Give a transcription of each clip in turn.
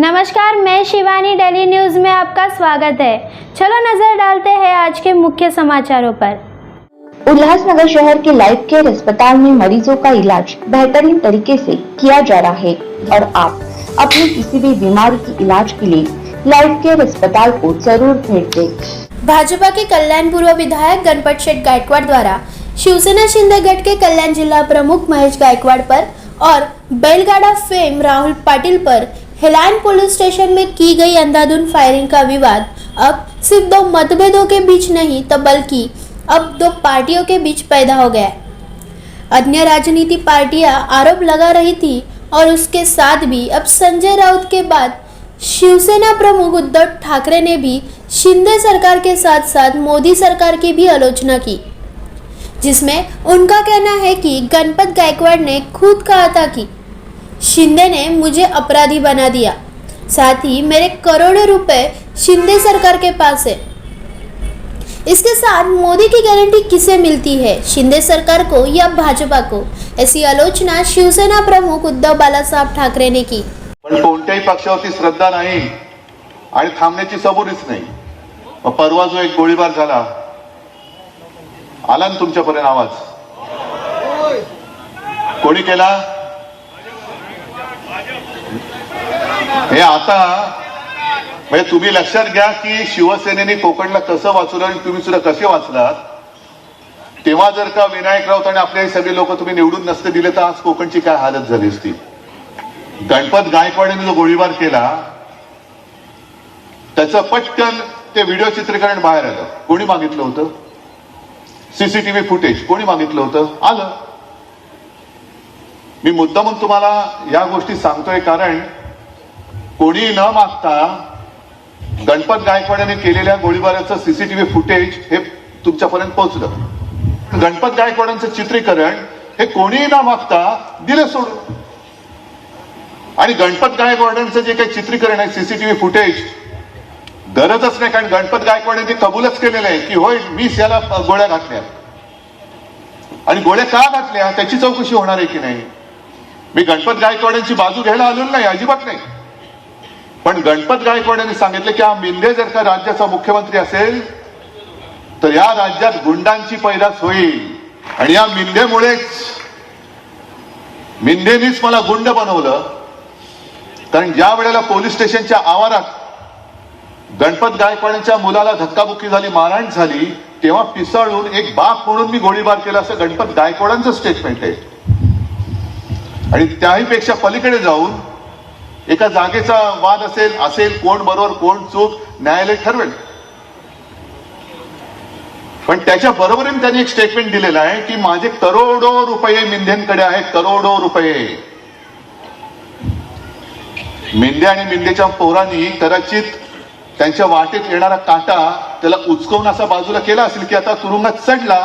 नमस्कार, मैं Shivani, daily news में आपका स्वागत है। चलो नजर डालते हैं आज के मुख्य समाचारों पर। उल्लासनगर शहर के लाइफ केयर अस्पताल में मरीजों का इलाज बेहतरीन तरीके से किया जा रहा है और आप अपनी किसी भी बीमारी की इलाज के लिए लाइफ केयर अस्पताल को जरूर भेंट दें। भाजपा के कल्याण पूर्व विधायक गणपत शेठ गायकवाड़ द्वारा शिवसेना शिंदे गट के कल्याण जिला प्रमुख महेश गायकवाड़ पर और बैलगाड़ा फेम राहुल पाटिल पर हिलान पुलिस स्टेशन में की गई अंधाधुंध फायरिंग का विवाद अब सिर्फ दो मतभेदों के बीच नहीं तो बल्कि अब दो पार्टियों के बीच पैदा हो गया। अन्य राजनीति पार्टियां आरोप लगा रही थी और उसके साथ भी अब संजय राउत के बाद शिवसेना प्रमुख उद्धव ठाकरे ने भी शिंदे सरकार के साथ साथ मोदी सरकार की भी आलोचना की, जिसमें उनका कहना है कि गणपत गायकवाड़ ने खुद कहा था कि शिंदे ने मुझे अपराधी बना दिया, साथ ही मेरे करोड़ों रुपए शिंदे सरकार के पास है। इसके साथ मोदी की गारंटी किसे मिलती है, शिंदे सरकार को या भाजपा को? ऐसी आलोचना शिवसेना प्रमुख उद्धव बाळासाहेब ठाकरे ने की। पण कोणत्याही पक्षावरती श्रद्धा नाही आणि थांबण्याची सबुरीच नाही। परवा जो एक गोळीबार झाला, आला ना तुमच्यापर्यंत आवाज? कोणी केला हे? आता म्हणजे तुम्ही लक्षात घ्या की शिवसेनेने कोकणला कसं वाचवलं आणि तुम्ही सुद्धा कसे वाचलात। तेव्हा जर का विनायक राऊत आणि आपले सगळे लोक तुम्ही निवडून नसते दिले तर आज कोकणची काय हालत झाली असती। गणपत गायकवाडने जो गोळीबार केला त्याचं पटकन ते व्हिडिओ चित्रीकरण बाहेर आलं। कोणी मागितलं होतं? सीसीटीव्ही फुटेज कोणी मागितलं होतं? आलं। मी मुद्दामून तुम्हाला या गोष्टी सांगतोय कारण कोणी न मागता गणपत गायकवाडने केलेल्या गोळीबाराचं सीसीटीव्ही फुटेज हे तुमच्यापर्यंत पोहोचलं। गणपत गायकवाडांचं चित्रीकरण हे कोणी न मागता दिलं सोडून। आणि गणपत गायकवाडांचं जे काही चित्रीकरण आहे सीसीटीव्ही फुटेज गरजच नाही, कारण गणपत गायकवाडांनी कबूलच केलेलं आहे की होय मीच याला गोळ्या घातल्या आणि गोळ्या का घातल्या त्याची चौकशी होणार आहे की नाही। मी गणपत गायकवाडांची बाजू घ्यायला आलेलो नाही, अजिबात नाही। पण गणपत गायकवाडांनी सांगितलं की हा मिंदे जर का राज्याचा मुख्यमंत्री असेल तर या राज्यात गुंडांची पैदास होईल आणि या मिंदेनीच मला गुंड बनवलं। कारण ज्या वेळेला पोलीस स्टेशनच्या आवारात गणपत गायकवाडांच्या मुलाला धक्काबुक्की झाली, मारहाण झाली, तेव्हा पिसाळून एक बाप म्हणून मी गोळीबार केला असं गणपत गायकवाडांचं स्टेटमेंट आहे। आणि त्याही पेक्षा पलीकडे जाऊन एका जागेचा वाद असेल कोण बरोबर कोण चूक न्यायालय ठरवेल, पण त्याच्या बरोबरीने त्यांनी एक स्टेटमेंट दिलेलं आहे की माझे करोडो रुपये मिंदेंकडे आहेत, करोडो रुपये। मिंदे आणि मिंदेच्या पोरांनी कदाचित त्यांच्या वाटेत येणारा काटा त्याला उचकवून असा बाजूला केला असेल की आता तुरुंगात चढला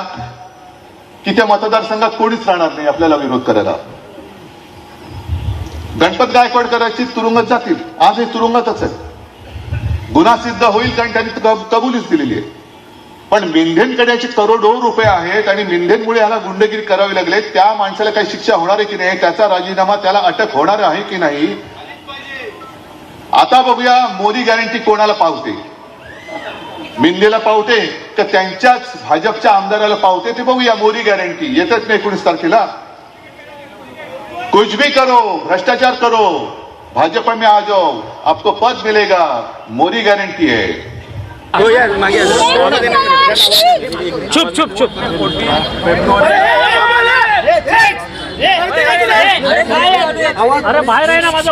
की त्या मतदारसंघात कोणीच राहणार नाही आपल्याला विरोध करायला। गणपत गायकवाड कदाचित तुरुंगात जातील, आज हे तुरुंगातच आहे, गुन्हा सिद्ध होईल कारण त्यांनी कबुलीच दिलेली आहे। पण मिंदेंकडे करोडो रुपये आहेत आणि मिंदेंमुळे याला गुंडगिरी करावी लागले, त्या माणसाला काही शिक्षा होणार आहे की नाही, त्याचा राजीनामा, त्याला अटक होणार आहे की नाही। आता बघूया मोदी गॅरंटी कोणाला पावते, मिंदेला पावते तर त्यांच्याच भाजपच्या आमदाराला पावते ते बघूया। मोदी गॅरंटी येतच नाही 19 तारखेला। कुछ भी करो, भ्रष्टाचार करो, भाजपा में आ जाओ, आपको पद मिलेगा, मोदी गारंटी है। चुप चुप चुप। अरे बाहर आहे ना माझा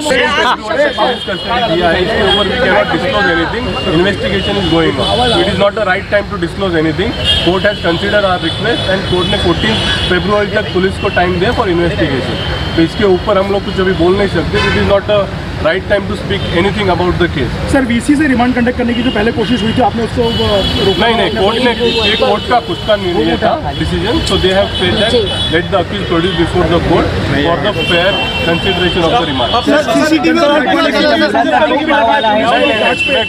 Investigation is going on. It is not the right time to disclose anything. Court has considered our request and court ने 14 फरवरी तक पुलिस को टाइम दिया फॉर इन्वेस्टिगेशन। तो इसके ऊपर हम लोग कुछ अभी बोल नहीं सकते। It is not a right time to speak anything about the case. Sir VC से रिमांड कंडक्ट करने की जो पहले कोशिश हुई थी आपने उसको रोका? नहीं, कोर्ट ने कोर्ट का कुछ का नहीं था decision. So they have said that let the accused produce before the court for the fair consideration of the remand.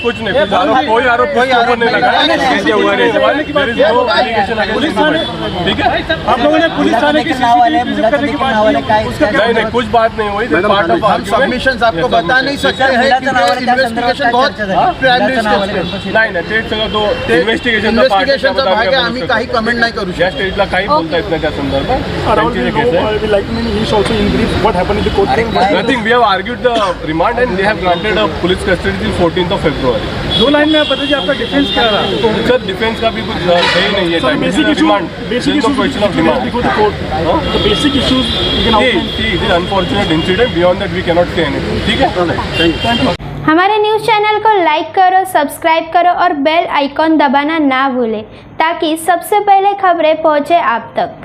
कुछ नहीं, कोई आरोप नहीं लगाया। ठीक है, आप लोगों ने पुलिस थाने की नहीं, कुछ बात नहीं हुई। सबमिशंस आपको बता नहीं सकते हैं क्योंकि इन्व्हेस्टिगेशन बहुत प्रायमरी स्टेज नाही नाही ते सगळं तो इन्व्हेस्टिगेशनचा भाग आहे आम्ही काही कमेंट नाही करू या शकतो स्टेजला काही बोलता येत नाही त्या संदर्भात त्यांची जे केस आहे we like me he also in brief what happened in the court. Nothing. We have argued the remand and they have granted a police custody till 14th of February. दो लाइन में पता जी आपका डिफेंस क्या रहा? Sir defence का भी कुछ सही नहीं है. Sir, basic issue, basic issues question of demand. before the court. The basic issues you can outline. It is unfortunate incident. Beyond that we cannot say anything. ठीक है? Thank you. हमारे news channel को like करो, subscribe करो और bell icon दबाना ना भूलें ताकि सबसे पहले खबरें पहुंचे आप तक।